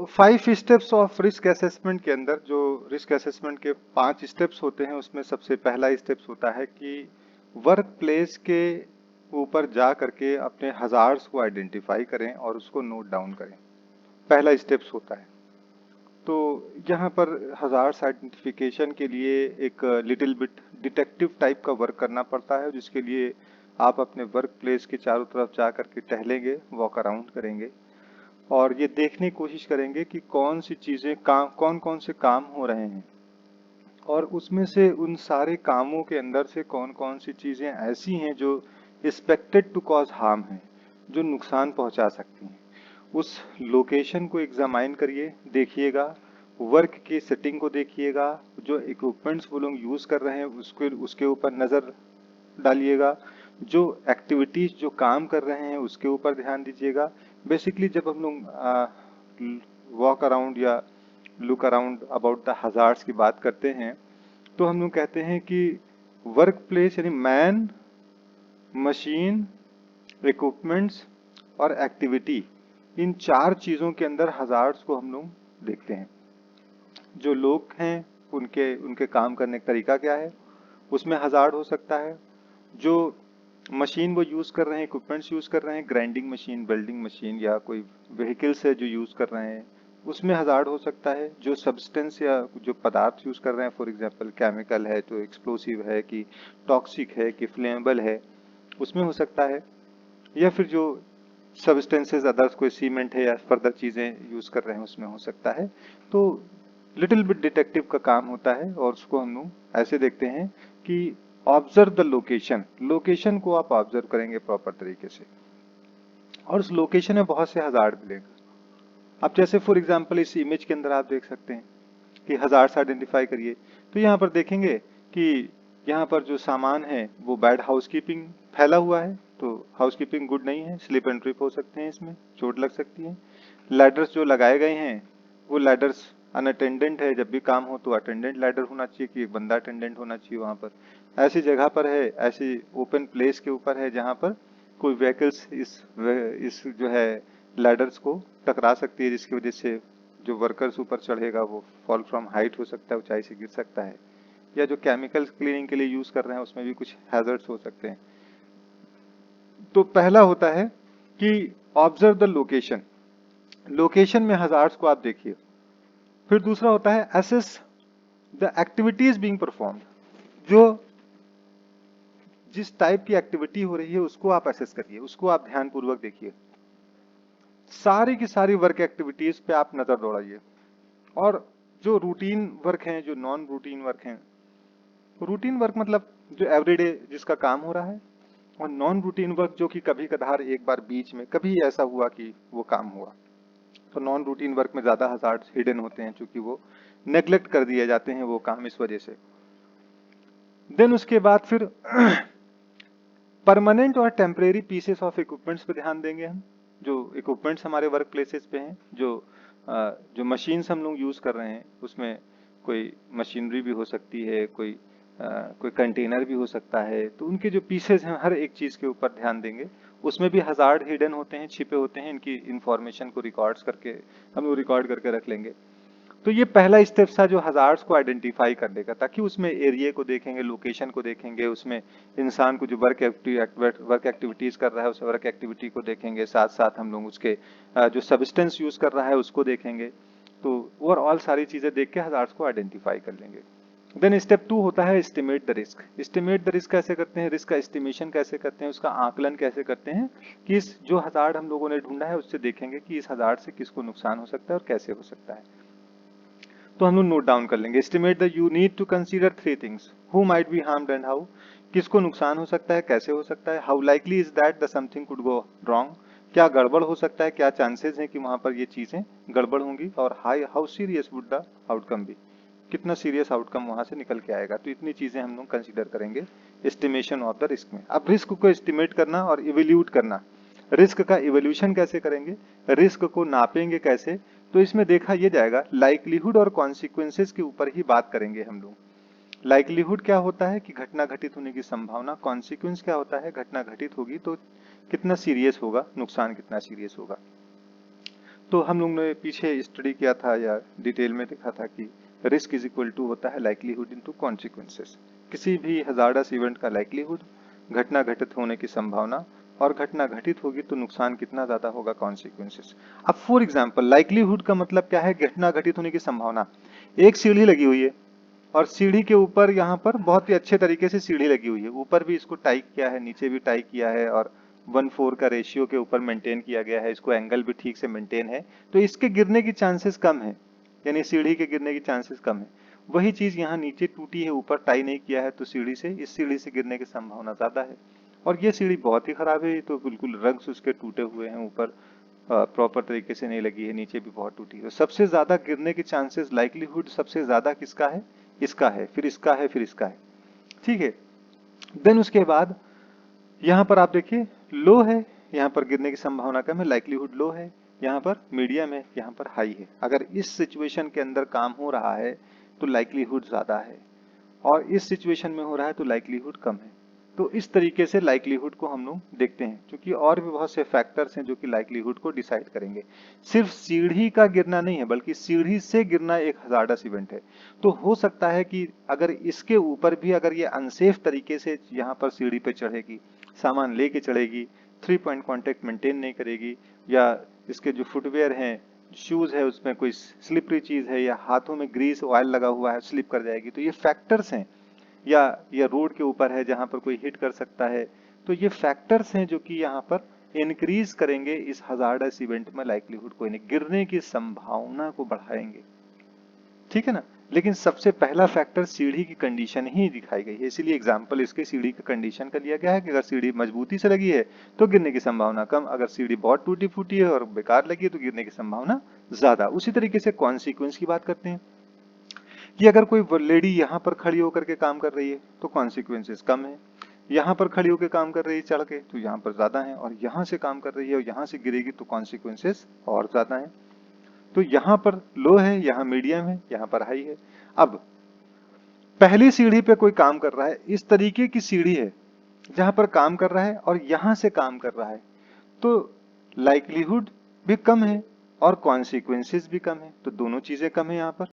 Five steps of risk assessment के अंदर जो रिस्क असेसमेंट के 5 स्टेप्स होते हैं, उसमें सबसे पहला स्टेप्स होता है कि वर्क प्लेस के ऊपर जा करके अपने हजार्ड्स को आइडेंटिफाई करें और उसको नोट डाउन करें। पहला स्टेप्स होता है। तो यहाँ पर हजार्ड्स आइडेंटिफिकेशन के लिए एक लिटिल बिट डिटेक्टिव टाइप का वर्क करना पड़ता है, जिसके लिए आप अपने वर्क प्लेस के चारों तरफ जा करके टहलेंगे, वॉक अराउंड करेंगे और ये देखने की कोशिश करेंगे कि कौन सी चीजें कौन कौन से काम हो रहे हैं और उसमें से उन सारे कामों के अंदर से कौन कौन सी चीजें ऐसी हैं जो एक्सपेक्टेड टू कॉज हार्म है, जो नुकसान पहुंचा सकती हैं। उस लोकेशन को एग्जामाइन करिए, देखिएगा, वर्क की सेटिंग को देखिएगा, जो इक्विपमेंट्स वो लोग यूज कर रहे हैं उसके ऊपर नजर डालिएगा, जो एक्टिविटीज जो काम कर रहे हैं उसके ऊपर ध्यान दीजिएगा। बेसिकली जब हम लोग वॉक अराउंड या look around about the hazards की बात करते हैं, तो हम लोग कहते हैं कि वर्क प्लेस यानी मैन, मशीन, इक्विपमेंट्स और एक्टिविटी, इन 4 चीजों के अंदर हजार्ड्स को हम लोग देखते हैं। जो लोग हैं उनके उनके काम करने का तरीका क्या है, उसमें हजार्ड हो सकता है। जो मशीन वो यूज कर रहे हैं, इक्विपमेंट्स यूज कर रहे हैं, ग्राइंडिंग मशीन, वेल्डिंग मशीन या कोई व्हीकल्स है जो यूज कर रहे हैं, उसमें हजार्ड हो सकता है। जो सब्सटेंस या जो पदार्थ यूज कर रहे हैं, फॉर एग्जांपल केमिकल है तो एक्सप्लोसिव है कि टॉक्सिक है कि फ्लेमेबल है, उसमें हो सकता है। या फिर जो सब्सटेंसेस अदर्स कोई सीमेंट है या फर्दर चीजें यूज कर रहे हैं, उसमें हो सकता है। तो लिटिल बिट डिटेक्टिव का काम होता है और उसको हम लोग ऐसे देखते हैं कि ऑब्जर्व द लोकेशन, लोकेशन को आप ऑब्जर्व करेंगे प्रॉपर तरीके से और उस लोकेशन में बहुत से हजार्ड मिलेंगे। अब जैसे फॉर एग्जांपल इस इमेज के अंदर आप देख सकते हैं कि हजार्ड्स आइडेंटिफाई करिए, तो यहाँ पर देखेंगे कि यहाँ पर जो सामान है वो बैड हाउसकीपिंग फैला हुआ है, तो हाउसकीपिंग गुड नहीं है, स्लिप एंड ट्रिप हो सकते हैं, इसमें चोट लग सकती है। लैडर्स जो लगाए गए हैं वो लैडर्स अनअटेंडेंट है, जब भी काम हो तो अटेंडेंट लैडर होना चाहिए कि एक बंदा अटेंडेंट होना चाहिए वहां पर। ऐसी जगह पर है, ऐसी ओपन प्लेस के ऊपर है जहां पर कोई व्हीकल्स इस जो है लैडर्स को टकरा सकती है, जिसकी वजह से जो वर्कर्स ऊपर चढ़ेगा वो फॉल फ्रॉम हाइट हो सकता है, ऊंचाई से गिर सकता है। या जो केमिकल क्लीनिंग के लिए यूज कर रहे हैं उसमें भी कुछ हैजर्ड्स हो सकते हैं। तो पहला होता है कि ऑब्जर्व द लोकेशन, लोकेशन में हजार्ड्स को आप देखिए। फिर दूसरा होता है assess the activities being performed, जो जिस टाइप की एक्टिविटी हो रही है उसको आप असेस करिए, उसको आप ध्यानपूर्वक देखिए। सारी की सारी वर्क एक्टिविटीज पे आप नजर दौड़ाइए और जो रूटीन वर्क हैं, जो नॉन रूटीन वर्क हैं, रूटीन वर्क मतलब जो एवरीडे जिसका काम हो रहा है, और नॉन रूटीन वर्क जो कि कभी कभार एक बार बीच में कभी ऐसा हुआ कि वो काम हुआ, तो नॉन रूटीन वर्क में ज्यादा हजार्ड्स हिडन होते हैं क्योंकि वो नेग्लेक्ट कर दिए जाते हैं वो काम, इस वजह से। देन उसके बाद फिर परमानेंट और टेम्परेरी पीसेस ऑफ इक्विपमेंट्स पे ध्यान देंगे हम। जो इक्विपमेंट्स हमारे वर्क प्लेसेस पे हैं, जो मशीन्स हम लोग यूज कर रहे हैं, उसमें कोई मशीनरी भी हो सकती है, कोई कंटेनर भी हो सकता है, तो उनके जो पीसेस हैं हर एक चीज के ऊपर ध्यान देंगे। उसमें भी हजार्ड हिडन होते हैं, छिपे होते हैं, इनकी इंफॉर्मेशन को रिकॉर्ड्स करके हम लोग रिकॉर्ड करके रख लेंगे। तो ये पहला स्टेप था जो हजार्ड्स को आइडेंटिफाई करने का, ताकि उसमें एरिया को देखेंगे, लोकेशन को देखेंगे, उसमें इंसान को जो वर्क एक्टिविटीज कर रहा है उस वर्क एक्टिविटी को देखेंगे, साथ साथ हम लोग उसके जो सब्सटेंस यूज कर रहा है उसको देखेंगे। तो ओवरऑल सारी चीजें देख के हजार्ड्स को आइडेंटिफाई कर लेंगे। देन स्टेप 2 होता है estimate the risk. Estimate the risk कैसे करते हैं, रिस्क का एस्टिमेशन कैसे करते हैं, उसका आकलन कैसे करते हैं कि इस जो हजार्ड हम लोगों ने ढूंढा है उससे देखेंगे कि इस हजार्ड से किसको नुकसान हो सकता है और कैसे हो सकता है। तो हम लोग नोट डाउन कर लेंगे। Estimate the you need to consider 3 things, who might be harmed and how, किसको नुकसान हो सकता है, कैसे हो सकता है, how likely is that the something could go wrong, क्या गड़बड़ हो सकता है, क्या चांसेस हैं कि वहां पर ये चीजें गड़बड़ होंगी, और how serious would the outcome be, कितना सीरियस आउटकम वहां से निकल के आएगा। तो इतनी चीजें हम लोग कंसीडर करेंगे एस्टिमेशन ऑफ द रिस्क में। अब रिस्क को एस्टिमेट करना और इवेल्यूट करना, रिस्क का इवोल्यूशन कैसे करेंगे, रिस्क को नापेंगे कैसे, तो इसमें देखा यह जाएगा लाइक्लीहुड और कॉन्सिक्वेंसेस के ऊपर ही बात करेंगे हम लोग। लाइक्लीहुड क्या होता है कि घटना घटित होने की संभावना, कॉन्सिक्वेंस क्या होता है घटना घटित होगी तो कितना सीरियस होगा, नुकसान कितना सीरियस होगा। तो हम लोग ने पीछे स्टडी किया था या डिटेल में देखा था कि रिस्क इज इक्वल टू होता है लाइक्लीहुड इनटू कॉन्सिक्वेंसेस। किसी भी हजार्डस इवेंट का लाइक्लीहुड, घटना घटित होने की संभावना, और घटना घटित होगी तो नुकसान कितना ज्यादा होगा, कॉन्सिक्वेंसेस। अब फॉर एग्जांपल लाइक्लीहुड का मतलब क्या है, घटना घटित होने की संभावना। एक सीढ़ी लगी हुई है और सीढ़ी के ऊपर यहाँ पर बहुत ही अच्छे तरीके से सीढ़ी लगी हुई है, ऊपर भी इसको टाई किया है, नीचे भी टाई किया है, और 1:4 का रेशियो के ऊपर मेंटेन किया गया है, इसको एंगल भी ठीक से मेंटेन है, तो इसके गिरने की चांसेस कम है, यानी सीढ़ी के गिरने की चांसेस कम है। वही चीज यहाँ नीचे टूटी है, ऊपर टाई नहीं किया है, तो सीढ़ी से इस सीढ़ी से गिरने की संभावना ज्यादा है। और ये सीढ़ी बहुत ही खराब है, तो बिल्कुल रंग्स उसके टूटे हुए हैं, ऊपर प्रॉपर तरीके से नहीं लगी है, नीचे भी बहुत टूटी है। तो सबसे ज्यादा गिरने के चांसेस, लाइक्लीहुड सबसे ज्यादा किसका है, इसका है, फिर इसका है, फिर इसका है। ठीक है। देन उसके बाद यहाँ पर आप देखिए लो है, यहाँ पर गिरने की संभावना कम है, लाइक्लीहुड लो है, यहाँ पर मीडियम है, यहाँ पर हाई है। अगर इस सिचुएशन के अंदर काम हो रहा है तो लाइक्लीहुड ज्यादा है, और इस सिचुएशन में हो रहा है तो लाइक्लीहुड कम है। तो इस तरीके से लाइक्लीहुड को हम लोग देखते हैं, क्योंकि और भी बहुत से फैक्टर्स हैं जो कि लाइक्लीहुड को डिसाइड करेंगे। सिर्फ सीढ़ी का गिरना नहीं है, बल्कि सीढ़ी से गिरना एक हजार्डस इवेंट है। तो हो सकता है कि अगर इसके ऊपर भी अगर ये अनसेफ तरीके से यहाँ पर सीढ़ी पे चढ़ेगी, सामान लेके चढ़ेगी, 3 पॉइंट कांटेक्ट मेंटेन नहीं करेगी, या इसके जो फुटवेयर हैं, शूज है, उसमें कोई स्लिपरी चीज है, या हाथों में ग्रीस ऑयल लगा हुआ है, स्लिप कर जाएगी। तो ये फैक्टर्स हैं, या रोड के ऊपर है जहां पर कोई हिट कर सकता है। तो ये फैक्टर्स हैं जो कि यहाँ पर इंक्रीज करेंगे इस हजार्डस इवेंट में लाइक्लीहुड को, गिरने की संभावना को बढ़ाएंगे। ठीक है ना। लेकिन सबसे पहला फैक्टर सीढ़ी की कंडीशन ही दिखाई गई है, इसीलिए एग्जाम्पल इसके सीढ़ी की कंडीशन का लिया गया है कि अगर सीढ़ी मजबूती से लगी है तो गिरने की संभावना कम, अगर सीढ़ी बहुत टूटी फूटी है और बेकार लगी है तो गिरने की संभावना ज्यादा। उसी तरीके से कॉन्सिक्वेंस की बात करते हैं कि अगर कोई लेडी यहाँ पर खड़ी होकर के काम कर रही है तो कॉन्सिक्वेंसेस कम है, यहाँ पर खड़ी होकर काम कर रही है चढ़ के तो यहाँ पर ज्यादा है, और यहाँ से काम कर रही है और यहाँ से गिरेगी तो कॉन्सिक्वेंसेस और ज्यादा है। तो यहाँ पर लो है, यहाँ मीडियम है, यहाँ पर हाई है। अब पहली सीढ़ी पे कोई काम कर रहा है, इस तरीके की सीढ़ी है जहां पर काम कर रहा है और यहां से काम कर रहा है, तो लाइक्लीहुड भी कम है और कॉन्सिक्वेंसेस भी कम है, तो दोनों चीजें कम है यहाँ पर।